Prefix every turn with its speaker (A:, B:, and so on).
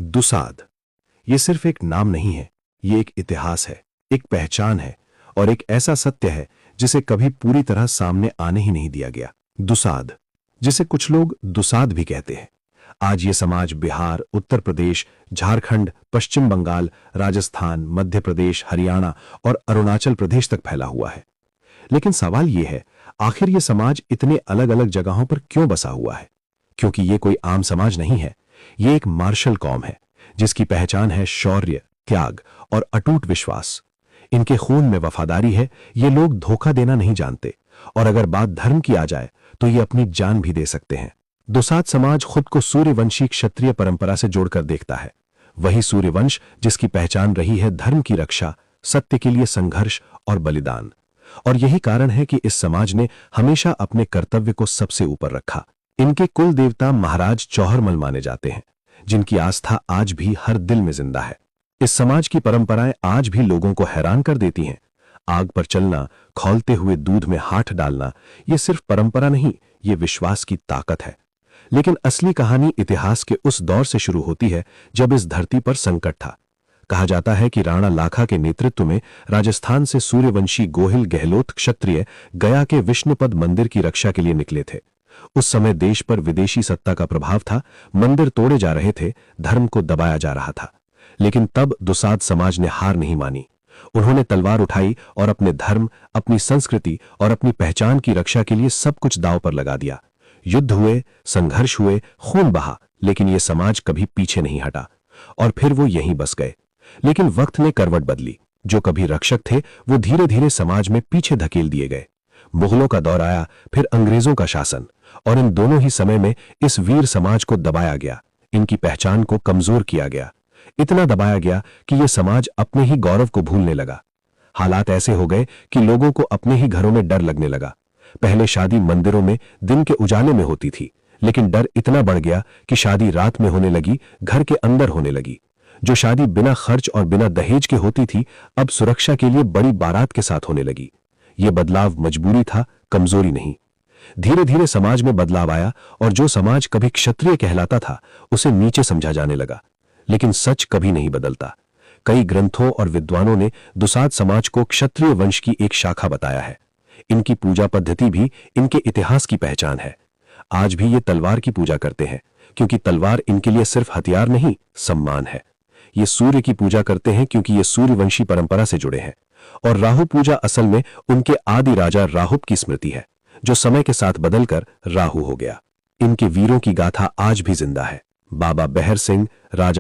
A: दुसाध ये सिर्फ एक नाम नहीं है, ये एक इतिहास है, एक पहचान है और एक ऐसा सत्य है जिसे कभी पूरी तरह सामने आने ही नहीं दिया गया। दुसाध, जिसे कुछ लोग दुसाध भी कहते हैं। आज ये समाज बिहार, उत्तर प्रदेश, झारखंड, पश्चिम बंगाल, राजस्थान, मध्य प्रदेश, हरियाणा और अरुणाचल प्रदेश तक फैला हुआ है। लेकिन सवाल यह है, आखिर ये समाज इतने अलग अलग जगहों पर क्यों बसा हुआ है? क्योंकि ये कोई आम समाज नहीं है, ये एक मार्शल कौम है जिसकी पहचान है शौर्य, त्याग और अटूट विश्वास। इनके खून में वफादारी है, ये लोग धोखा देना नहीं जानते और अगर बात धर्म की आ जाए तो ये अपनी जान भी दे सकते हैं। दुसाध समाज खुद को सूर्यवंशी क्षत्रिय परंपरा से जोड़कर देखता है। वही सूर्यवंश जिसकी पहचान रही है धर्म की रक्षा, सत्य के लिए संघर्ष और बलिदान। और यही कारण है कि इस समाज ने हमेशा अपने कर्तव्य को सबसे ऊपर रखा। इनके कुल देवता महाराज चौहरमल माने जाते हैं, जिनकी आस्था आज भी हर दिल में जिंदा है। इस समाज की परंपराएं आज भी लोगों को हैरान कर देती हैं। आग पर चलना, खौलते हुए दूध में हाथ डालना, यह सिर्फ परंपरा नहीं, ये विश्वास की ताकत है। लेकिन असली कहानी इतिहास के उस दौर से शुरू होती है जब इस धरती पर संकट था। कहा जाता है कि राणा लाखा के नेतृत्व में राजस्थान से सूर्यवंशी गोहिल गहलोत क्षत्रिय गया के विष्णुपद मंदिर की रक्षा के लिए निकले थे। उस समय देश पर विदेशी सत्ता का प्रभाव था, मंदिर तोड़े जा रहे थे, धर्म को दबाया जा रहा था। लेकिन तब दुसाध समाज ने हार नहीं मानी। उन्होंने तलवार उठाई और अपने धर्म, अपनी संस्कृति और अपनी पहचान की रक्षा के लिए सब कुछ दांव पर लगा दिया। युद्ध हुए, संघर्ष हुए, खून बहा, लेकिन यह समाज कभी पीछे नहीं हटा और फिर वो यहीं बस गए। लेकिन वक्त ने करवट बदली। जो कभी रक्षक थे वो धीरे धीरे समाज में पीछे धकेल दिए गए। मुगलों का दौर आया, फिर अंग्रेजों का शासन, और इन दोनों ही समय में इस वीर समाज को दबाया गया, इनकी पहचान को कमजोर किया गया। इतना दबाया गया कि यह समाज अपने ही गौरव को भूलने लगा। हालात ऐसे हो गए कि लोगों को अपने ही घरों में डर लगने लगा। पहले शादी मंदिरों में दिन के उजाले में होती थी, लेकिन डर इतना बढ़ गया कि शादी रात में होने लगी, घर के अंदर होने लगी। जो शादी बिना खर्च और बिना दहेज के होती थी, अब सुरक्षा के लिए बड़ी बारात के साथ होने लगी। यह बदलाव मजबूरी था, कमजोरी नहीं। धीरे धीरे समाज में बदलाव आया और जो समाज कभी क्षत्रिय कहलाता था उसे नीचे समझा जाने लगा। लेकिन सच कभी नहीं बदलता। कई ग्रंथों और विद्वानों ने दुसाध समाज को क्षत्रिय वंश की एक शाखा बताया है। इनकी पूजा पद्धति भी इनके इतिहास की पहचान है। आज भी ये तलवार की पूजा करते हैं, क्योंकि तलवार इनके लिए सिर्फ हथियार नहीं, सम्मान है। ये सूर्य की पूजा करते हैं क्योंकि ये सूर्यवंशी परंपरा से जुड़े हैं। और राहु पूजा असल में उनके आदि राजा राहुप की स्मृति है, जो समय के साथ बदलकर राहु हो गया। इनके वीरों की गाथा आज भी जिंदा है। बाबा बहर सिंह, राजा